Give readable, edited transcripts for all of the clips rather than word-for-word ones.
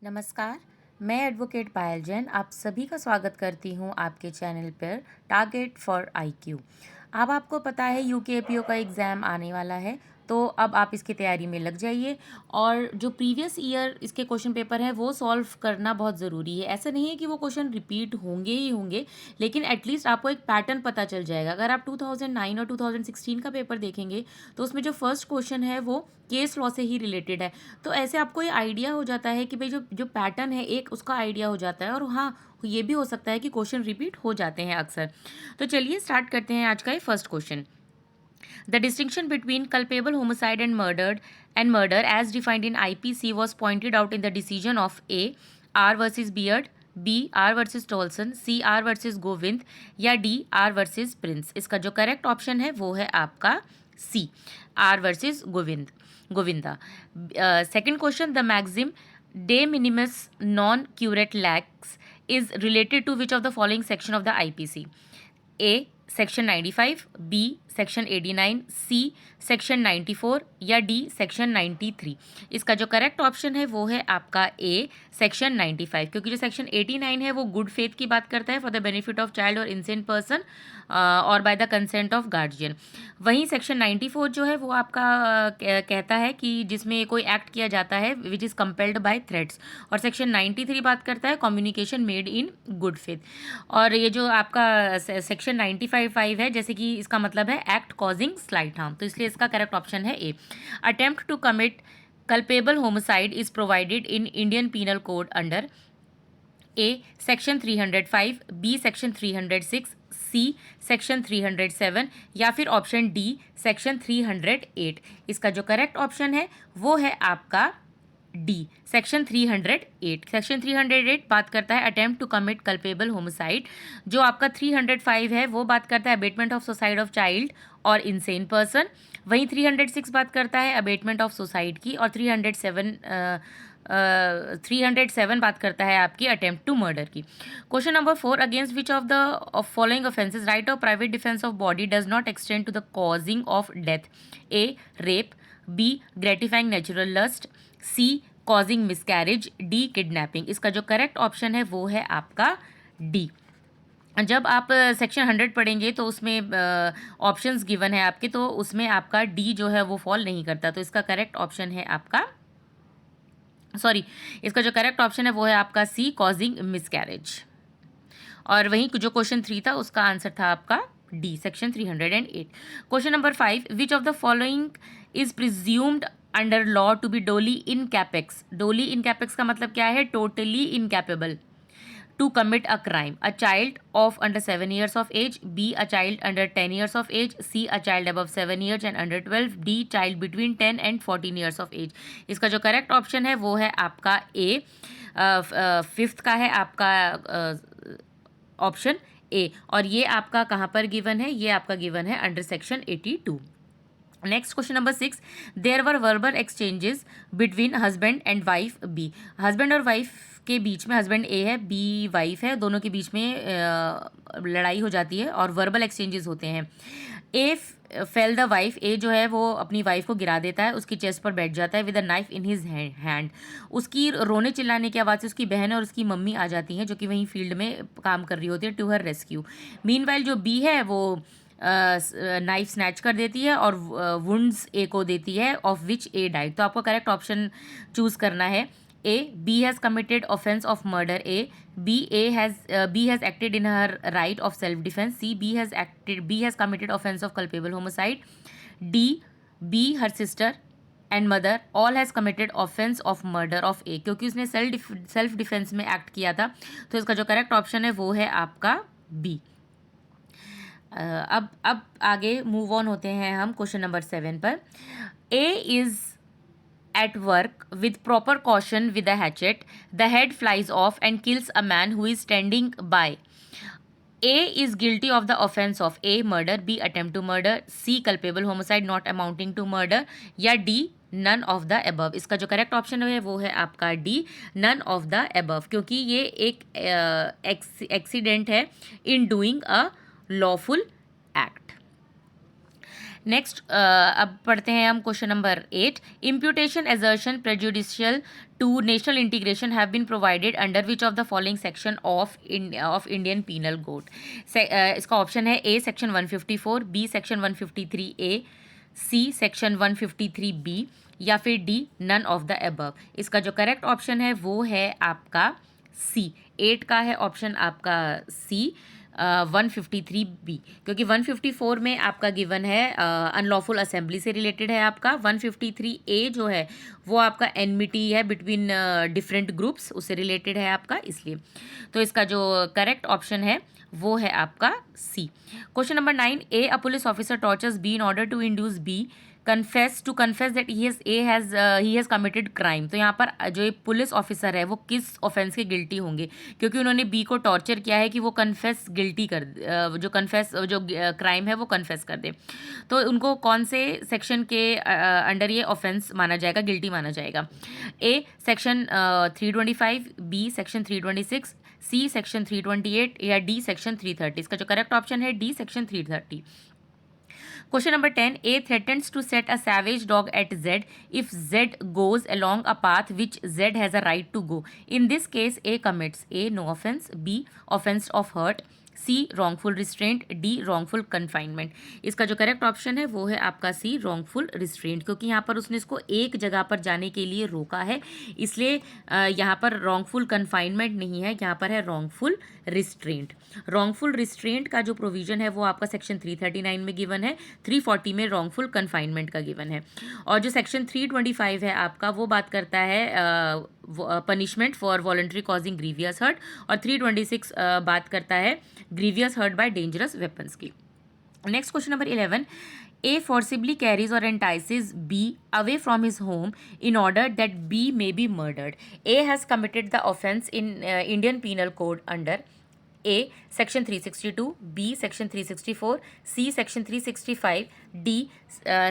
नमस्कार, मैं एडवोकेट पायल जैन आप सभी का स्वागत करती हूँ आपके चैनल पर टारगेट फॉर आईक्यू। अब आपको पता है यूकेपीओ का एग्ज़ाम आने वाला है, तो अब आप इसकी तैयारी में लग जाइए और जो प्रीवियस ईयर इसके क्वेश्चन पेपर हैं वो सॉल्व करना बहुत ज़रूरी है। ऐसा नहीं है कि वो क्वेश्चन रिपीट होंगे ही होंगे, लेकिन एटलीस्ट आपको एक पैटर्न पता चल जाएगा। अगर आप 2009 और 2016 का पेपर देखेंगे तो उसमें जो फर्स्ट क्वेश्चन है वो केस लॉ से ही रिलेटेड है। तो ऐसे आपको ये आइडिया हो जाता है कि भाई जो जो पैटर्न है एक उसका आइडिया हो जाता है। और हाँ, ये भी हो सकता है कि क्वेश्चन रिपीट हो जाते हैं अक्सर। तो चलिए स्टार्ट करते हैं आज का ये first question. The distinction between culpable homicide and murder as defined in IPC was pointed out in the decision of A. R versus Beard, B. R versus Tolson, C. R versus Govind या D. R versus Prince. इसका जो correct option है वो है आपका C. R versus Govinda. Second question, the maxim de minimis non curate lax is related to which of the following section of the IPC? A. Section 95, B section 89, C section 94 या D section 93। इसका जो correct option है वो है आपका A section 95, क्योंकि जो section 89 है वो गुड फेथ की बात करता है for the benefit of child और इनसेंट पर्सन और by the consent of guardian. वहीं सेक्शन 94 जो है वो आपका कहता है कि जिसमें कोई एक्ट किया जाता है which is compelled bye threats. और सेक्शन 93 बात करता है communication made in good faith. और ये जो आपका सेक्शन 95 है, जैसे कि इसका मतलब है एक्ट कॉजिंग स्लाइट हार्म, तो इसलिए इसका करेक्ट ऑप्शन है A. Attempt to commit culpable homicide is provided in Indian Penal Code under A. Section 305, B. Section 306, C. Section 307 या फिर ऑप्शन डी सेक्शन 308। इसका जो करेक्ट ऑप्शन है वो है आपका डी सेक्शन 308। सेक्शन 308 बात करता है attempt to commit culpable homicide. जो आपका 305 है वो बात करता है abetment of suicide of child और इनसेन पर्सन। वहीं 306 बात करता है अबेटमेंट ऑफ सुसाइड की, और 307 बात करता है आपकी अटेम्प्ट टू मर्डर की। Question number 4, against which of the following offences right of private defence of body does not extend to the causing of death? A. Rape, B. Gratifying natural lust, C. Causing miscarriage, D. Kidnapping. इसका जो correct option है वो है आपका D. जब आप section 100 पढ़ेंगे तो उसमें ऑप्शंस गिवन है आपके, तो उसमें आपका डी जो है वो फॉल नहीं करता, तो इसका करेक्ट ऑप्शन है आपका इसका जो करेक्ट ऑप्शन है वो है आपका सी कॉजिंग मिसकैरेज। और वहीं जो क्वेश्चन 3 था उसका आंसर था आपका D section 308। Question number 5, which of the following is presumed under law to be doli in capex? डोली इन कैपेक्स का मतलब क्या है? Totally incapable to commit a crime. A child of under 7 years of age, B. a child under 10 years of age, C. a child above 7 years and under 12, D. child between 10 and 14 years of age। इसका जो correct option है वो है आपका ए। Fifth का है आपका option A, और ये आपका कहाँ पर गिवन है? ये आपका गिवन है under section 82। Next question number 6, there were verbal exchanges between husband and wife B. Husband और वाइफ के बीच में, हस्बैंड ए है, बी वाइफ है, दोनों के बीच में लड़ाई हो जाती है और वर्बल एक्सचेंजेस होते हैं। ए फेल द वाइफ, ए जो है वो अपनी वाइफ को गिरा देता है, उसकी चेस्ट पर बैठ जाता है with a knife in his hand. उसकी रोने चिल्लाने की आवाज़ से उसकी बहन और उसकी मम्मी आ जाती हैं जो कि वहीं फील्ड में काम कर रही होती है टू हर रेस्क्यू। मीनवाइल जो बी है वो नाइफ स्नैच कर देती है और वुंड्स ए को देती है, ऑफ विच ए डाइड। तो आपको करेक्ट ऑप्शन चूज़ करना है। A, B has committed offence of murder, A, B has acted in her right of self defence, C, B has committed offence of culpable homicide, D, B her sister and mother all has committed offence of murder of A, क्योंकि उसने self defence में act किया था। तो इसका जो correct option है वो है आपका बी। अब आगे मूव ऑन होते हैं हम क्वेश्चन नंबर 7 पर। A is at work with proper caution with a hatchet. The head flies off and kills a man who is standing by. A is guilty of the offense of A. murder, B. attempt to murder, C. culpable homicide not amounting to murder या D. none of the above। इसका जो correct option है वो है आपका D. none of the above, क्योंकि ये एक एक्सीडेंट है in doing a lawful act. Next अब पढ़ते हैं हम question number 8. Imputation assertion prejudicial to national integration have been provided under which of the following section of Indian penal code. इसका option है A section 154, B section 153A, C section 153B या फिर D none of the above. इसका जो correct option है वो है आपका सी. 8 का है ऑप्शन आपका सी 153B, क्योंकि 154 में आपका गिवन है अनलॉफुल असेंबली से रिलेटेड है आपका. 153A जो है वो आपका एनमिटी है बिटवीन डिफरेंट ग्रुप्स, उससे रिलेटेड है आपका, इसलिए. तो इसका जो करेक्ट ऑप्शन है वो है आपका C. Question number 9. A police officer tortures B in order to induce B confess that he has committed crime. तो यहाँ पर जो एक पुलिस ऑफिसर है वो किस ऑफेंस के गिल्टी होंगे, क्योंकि उन्होंने बी को टॉर्चर किया है कि वो कन्फेस गिल्टी कर जो क्राइम है वो कन्फेस कर दे. तो उनको कौन से सेक्शन के अंडर ये ऑफेंस माना जाएगा, गिल्टी माना जाएगा? A section 325, B section 326, C section 328 या डी सेक्शन 330. इसका जो करेक्ट ऑप्शन है D section 330. Question number 10. A threatens to set a savage dog at Z if Z goes along a path which Z has a right to go. In this case, A commits A. No offense, B. Offense of hurt, C wrongful restraint, D wrongful confinement. इसका जो correct option है वो है आपका सी wrongful restraint, क्योंकि यहाँ पर उसने इसको एक जगह पर जाने के लिए रोका है, इसलिए यहाँ पर रॉन्गफुल कन्फाइनमेंट नहीं है, यहाँ पर है रॉन्गफुल रिस्ट्रेंट. रॉन्गफुल रिस्ट्रेंट का जो प्रोविजन है वो आपका सेक्शन 339 में गिवन है, 340 में रॉन्गफुल कन्फाइनमेंट का गिवन है. और जो सेक्शन 325 है आपका वो बात करता है punishment for voluntary causing grievous hurt, और 326 बात करता है grievous hurt by dangerous weapons की. Next question number 11. A forcibly carries or entices B away from his home in order that B may be murdered. A has committed the offence in Indian Penal Code under A section 362, B section 364, C section 365, D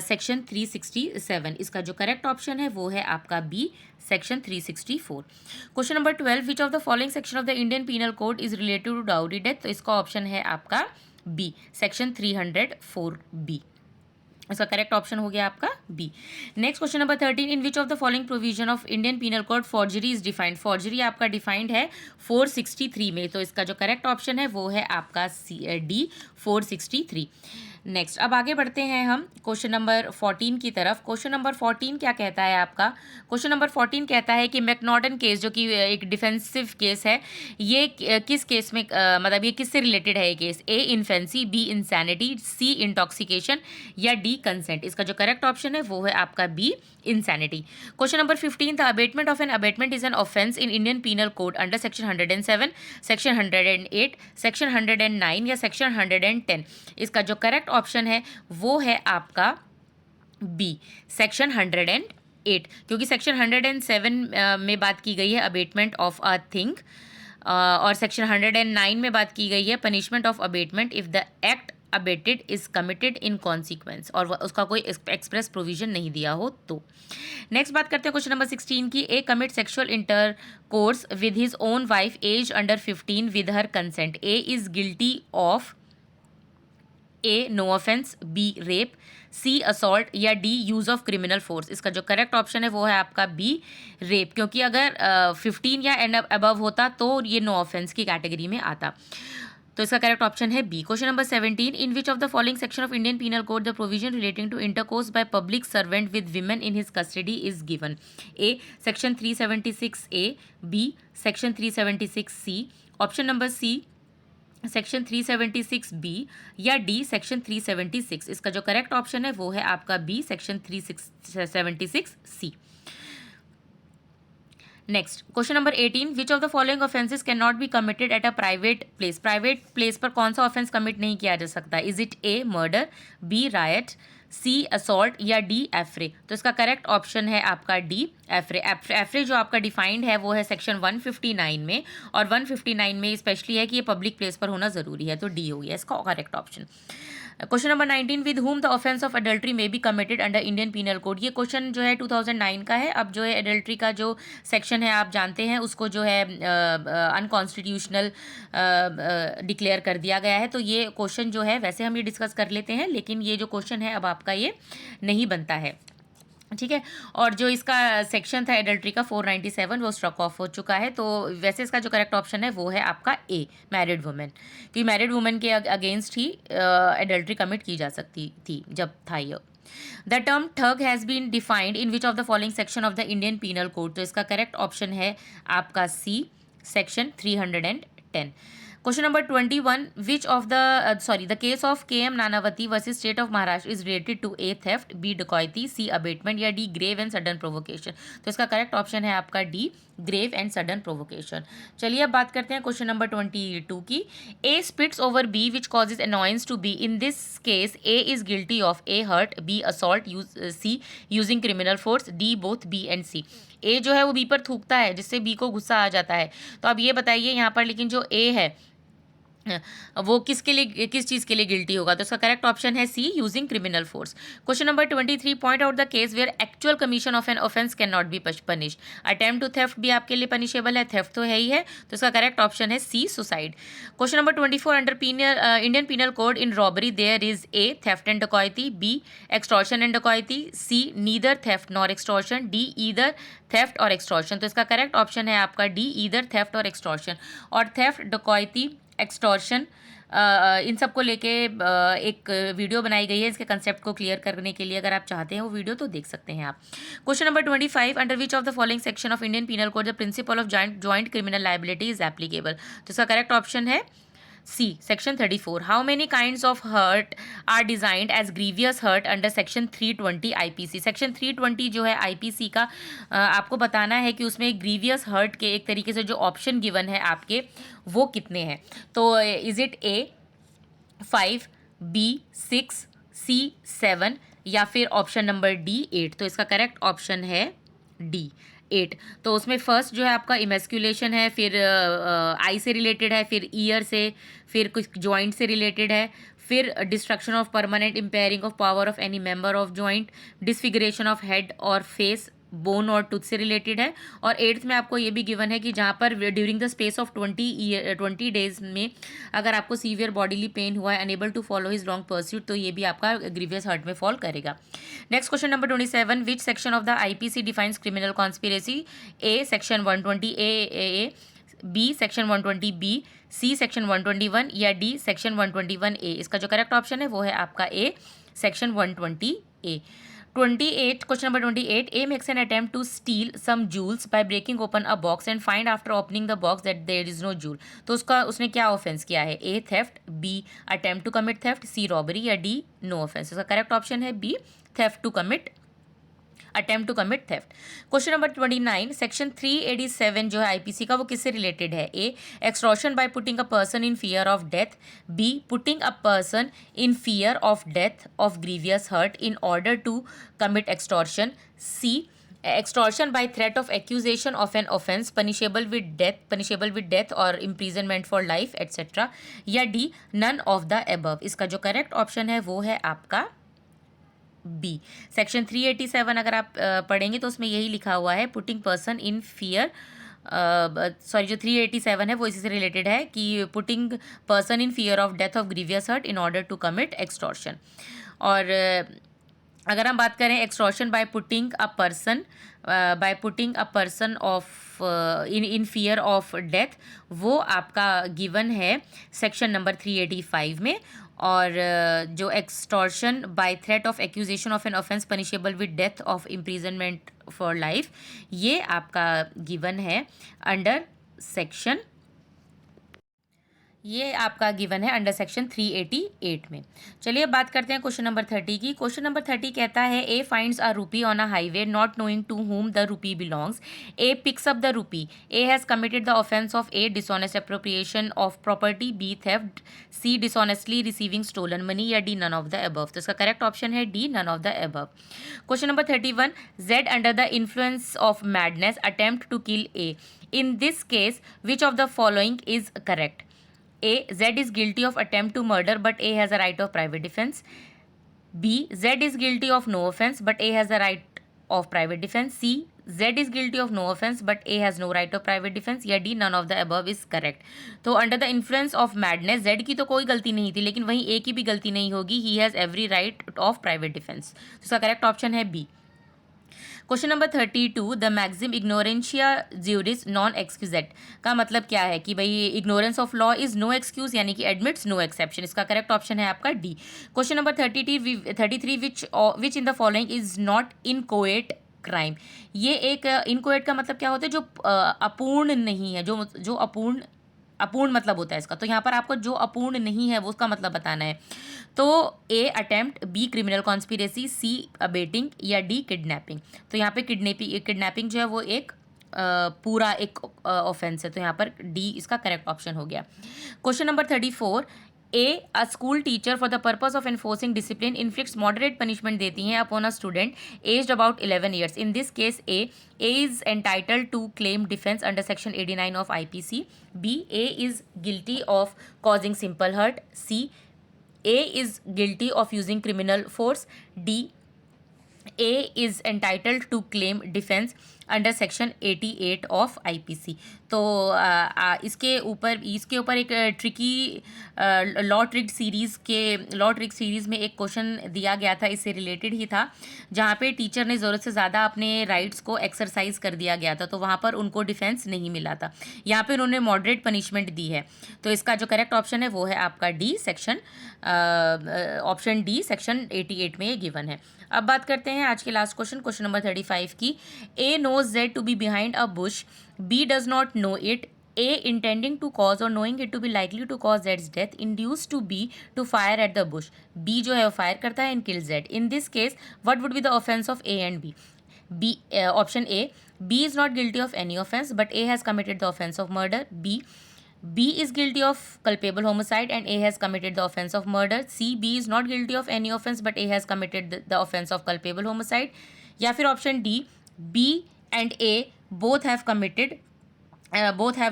section 367. इसका जो correct option है वो है आपका B section 364. Question number 12. Which of the following section of the Indian penal code is related to dowry death. तो इसका option है आपका B सेक्शन 304B. इसका करेक्ट ऑप्शन हो गया आपका B. Next question number 13. In which of the following provision of Indian penal code forgery is defined. Forgery आपका defined है 463 में, तो इसका जो करेक्ट ऑप्शन है वो है आपका डी 463. नेक्स्ट अब आगे बढ़ते हैं हम क्वेश्चन नंबर 14 की तरफ. क्वेश्चन नंबर 14 क्या कहता है आपका? क्वेश्चन नंबर 14 कहता है कि मैकनॉर्टन केस, जो कि एक डिफेंसिव केस है, ये किस केस में मतलब ये किससे रिलेटेड है ये case? A infancy, B insanity, C intoxication या डी कंसेंट. इसका जो करेक्ट ऑप्शन है वो है आपका B insanity. Question number 15. The abetment of an abetment is an offence in Indian penal code under section 107, section 108, section 109 या section 110. इसका जो करेक्ट ऑप्शन है वो है आपका बी सेक्शन 108, क्योंकि सेक्शन 107 में बात की गई है अबेटमेंट ऑफ अ थिंग, और सेक्शन 109 में बात की गई है punishment of abetment if the act abetted is committed in consequence, और उसका कोई एक्सप्रेस प्रोविजन नहीं दिया हो तो. नेक्स्ट बात करते हैं क्वेश्चन नंबर 16 की. A commit sexual intercourse with his own wife age under 15 with her consent. A is guilty of a no offence, B rape, C assault या D use of criminal force. इसका जो correct option है वो है आपका B rape, क्योंकि अगर 15 या एंड अबव होता तो ये नो ऑफेंस की कैटेगरी में आता. तो इसका करेक्ट ऑप्शन है B. Question number 17. In which of the following section of Indian penal code the provision relating to intercourse by public servant with women in his custody is given. A section 376A, B section 376C, option number C section 376B या D section 376. इसका जो correct option है वो है आपका B section 376C. Next question number 18. Which of the following offences can not be committed at a private place. Private place पर कौन सा ऑफेंस कमिट नहीं किया जा सकता? Is it A murder, B riot, C assault या D affray. तो इसका करेक्ट ऑप्शन है आपका डी एफ्रे. एफ्रे जो आपका डिफाइंड है वो है सेक्शन 159 में, और 159 में स्पेशली है कि ये पब्लिक प्लेस पर होना ज़रूरी है, तो डी हो गया इसका correct option. Question number 19, with whom the offence of adultery may be committed under Indian penal code. ये क्वेश्चन जो है 2009 का है। अब जो है एडल्ट्री का जो सेक्शन है आप जानते हैं उसको जो है अनकॉन्स्टिट्यूशनल डिक्लेयर कर दिया गया है। तो ये क्वेश्चन जो है वैसे हम ये डिस्कस कर लेते हैं, लेकिन ये जो क्वेश्चन है अब आपका ये नहीं बनता है, ठीक है। और जो इसका सेक्शन था एडल्ट्री का 497 वो स्ट्रक ऑफ हो चुका है। तो वैसे इसका जो करेक्ट ऑप्शन है वो है आपका ए, मैरिड वुमेन, कि मैरिड वुमेन के अगेंस्ट ही एडल्ट्री कमिट की जा सकती थी जब था ये। The term thug has been defined in which of the following section of the Indian penal code. तो इसका करेक्ट ऑप्शन है आपका C, section 310। Question number 21, which of the case of KM Nanavati versus State of Maharashtra is related to A, theft, B, dacoity, C, abatement या D, grave and sudden provocation। तो इसका correct option है आपका D, grave and sudden provocation. चलिए अब बात करते हैं क्वेश्चन नंबर 22 की। A spits over B which causes annoyance to B. In this case A is guilty of A, hurt, B, assault, C, using criminal force, D, both B and C। A जो है वो B पर थूकता है जिससे B को गुस्सा आ जाता है। तो अब ये बताइए यहाँ पर लेकिन जो A है वो किसके लिए, किस चीज़ के लिए गिल्टी होगा। तो इसका करेक्ट ऑप्शन है C, using criminal force. Question number 23, point out the case where actual commission of an offence can not be punished. Attempt to theft भी आपके लिए पनिशेबल है, थेफ्ट तो है ही है, तो इसका करेक्ट ऑप्शन है C, suicide. Question number 24, under Indian penal code in robbery there is A, theft and dacoity, B, extortion and dacoity, C, neither theft nor extortion, D, either theft और extortion. तो इसका correct option है आपका D, either theft और extortion. और theft, dacoity, extortion इन सब को लेके एक वीडियो बनाई गई है इसके कंसेप्ट को क्लियर करने के लिए। अगर आप चाहते हैं वो वीडियो तो देख सकते हैं आप। Question number 25, under which of the following section of Indian penal code the principle of joint criminal liability is applicable. तो इसका करेक्ट ऑप्शन है C, section 34। How many kinds of hurt are designed as grievous hurt under section 320 IPC. Section 320 जो है IPC का आपको बताना है कि उसमें ग्रीवियस हर्ट के एक तरीके से जो ऑप्शन गिवन है आपके वो कितने हैं। तो इज इट ए 5, बी 6, सी 7 या फिर ऑप्शन नंबर डी 8। तो इसका करेक्ट ऑप्शन है डी, 8। तो उसमें फर्स्ट जो है आपका इमेस्कुलेशन है, फिर आई से रिलेटेड है, फिर ईयर से, फिर कुछ जॉइंट से रिलेटेड है, फिर destruction of permanent impairing of power of any member of joint, disfiguration of head और फेस, बोन और टूथ से रिलेटेड है। और 8th में आपको ये भी गिवन है कि जहाँ पर during the space of 20 days में अगर आपको सीवियर बॉडीली पेन हुआ है, unable to follow his long pursuit, तो ये भी आपका ग्रीवियस हर्ट में फॉल करेगा। Next question number 27, which section of the IPC defines criminal conspiracy. A, section 120 A, B, section 120 B, C, section 121 या D, section 121 ए। इसका जो करेक्ट ऑप्शन है वो है आपका ए, section 120 A. 28, question number 28, A makes an attempt to steal some jewels by breaking open a box and find after opening the box that there is no jewel। तो उसने क्या offence किया है। A, theft, B, attempt to commit theft, C, robbery या D, no offense। उसका correct option है B, theft to commit, attempt to commit theft. Question number 29, section 387 जो है आईपीसी का वो किससे रिलेटेड है। A, extortion by putting a person in fear of death, B, putting a person in fear of death of grievous hurt in order to commit extortion, C, extortion by threat of accusation of an offence punishable with death और imprisonment for life etcetera, या D, none of the above. इसका जो correct option है वो है आपका B, section 387 अगर आप पढ़ेंगे तो उसमें यही लिखा हुआ है, putting person in fear, sorry जो 387 है वो इसी से रिलेटेड है कि putting person in fear of death of grievous hurt in order to commit extortion. और अगर हम बात करें extortion by putting a person of in fear of death, वो आपका गिवन है सेक्शन नंबर 385 में। और जो extortion by threat of accusation of an offence punishable with death of imprisonment for life, ये आपका गिवन है अंडर सेक्शन, ये आपका गिवन है अंडर सेक्शन 388 में। चलिए अब बात करते हैं क्वेश्चन नंबर 30 की। क्वेश्चन नंबर 30 कहता है ए finds a rupee on a highway not knowing to whom the rupee belongs. A picks up the rupee. A has committed the offence of A, dishonest appropriation of property, B, theft, C, dishonestly receiving stolen money या D, none of the above. तो इसका correct option है D, none of the above. Question number 31, Z under the influence of madness attempt to kill A. In this case which of the following is correct. A. Z is guilty of attempt to murder but A has a right of private defense. B. Z is guilty of no offense but A has a right of private defense. C. Z is guilty of no offense but A has no right of private defense. या D. None of the above is correct. तो under the influence of madness Z की तो कोई गलती नहीं थी, लेकिन वहीं A की भी गलती नहीं होगी. He has every right of private defence. इसका करेक्ट ऑप्शन है B. Question number 32, the maxim ignorantia juris non excusat का मतलब क्या है कि भाई ignorance of law is no excuse, यानी कि एडमिट्स नो एक्सेप्शन. इसका करेक्ट ऑप्शन है आपका D. Question number 33, which in the following is not inchoate crime. ये एक इनकोएट का मतलब क्या होता है, जो अपूर्ण नहीं है, जो अपूर्ण मतलब होता है इसका. तो यहाँ पर आपको जो अपूर्ण नहीं है वो उसका मतलब बताना है. तो ए अटेम्प्ट, बी क्रिमिनल कॉन्स्पिरेसी, सी अबेटिंग या डी किडनैपिंग. तो यहाँ पे किडनैपिंग जो है वो एक पूरा एक ऑफेंस है. तो यहाँ पर डी इसका करेक्ट ऑप्शन हो गया. Question number 34, a school teacher for the purpose of enforcing discipline inflicts moderate punishment देती हैं upon a student aged about 11 years. In this case A is entitled to claim defence under section 89 of IPC. B A is guilty of causing simple hurt. C A is guilty of using criminal force. D. A is entitled to claim defense under section 88 of IPC. तो इसके ऊपर एक tricky law trick series में एक question दिया गया था, इससे रिलेटेड ही था, जहाँ पे टीचर ने ज़रूरत से ज़्यादा अपने राइट्स को एक्सरसाइज कर दिया गया था, तो वहाँ पर उनको डिफेंस नहीं मिला था. यहाँ पे उन्होंने मॉडरेट पनिशमेंट दी है. तो इसका जो करेक्ट ऑप्शन है वो है आपका D section, option D section 88 में ये गिवन है. अब बात करते हैं आज के लास्ट क्वेश्चन नंबर 35 की. ए knows Z to be behind a bush, B does not know it, A intending to cause or knowing it to be likely to cause Z's death induced to B to fire at the bush. B जो है वो fire करता है and kills Z. In this case, what would be the offense of A and B? Option A, B is not guilty of any offense but A has committed the offense of murder. B is guilty of culpable homicide and A has committed the offense of murder. C, B is not guilty of any offense but A has committed the offense of culpable homicide. या फिर option D, B and A both have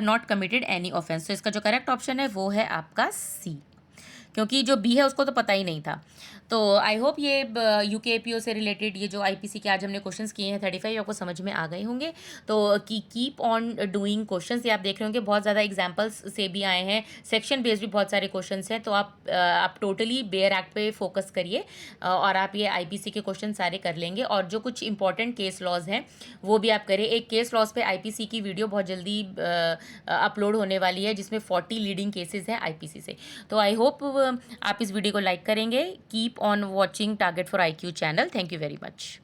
not committed any offense. तो इसका जो correct option है वो है आपका C, क्योंकि जो बी है उसको तो पता ही नहीं था. तो आई होप ये UKPO से रिलेटेड ये जो IPC के आज हमने क्वेश्चंस किए हैं 35 आपको समझ में आ गए होंगे. तो कीप ऑन डूइंग क्वेश्चंस, ये आप देख रहे होंगे बहुत ज़्यादा एग्जांपल्स से भी आए हैं, सेक्शन बेस्ड भी बहुत सारे क्वेश्चंस हैं. तो आप टोटली बेयर एक्ट पे फोकस करिए और आप ये IPC के क्वेश्चन सारे कर लेंगे. और जो कुछ इंपॉर्टेंट केस लॉज हैं वो भी आप करिए. एक केस लॉज पे IPC की वीडियो बहुत जल्दी अपलोड होने वाली है जिसमें 40 लीडिंग केसेज हैं IPC से. तो आई होप आप इस वीडियो को लाइक करेंगे. Keep on watching target for IQ channel. Thank you very much.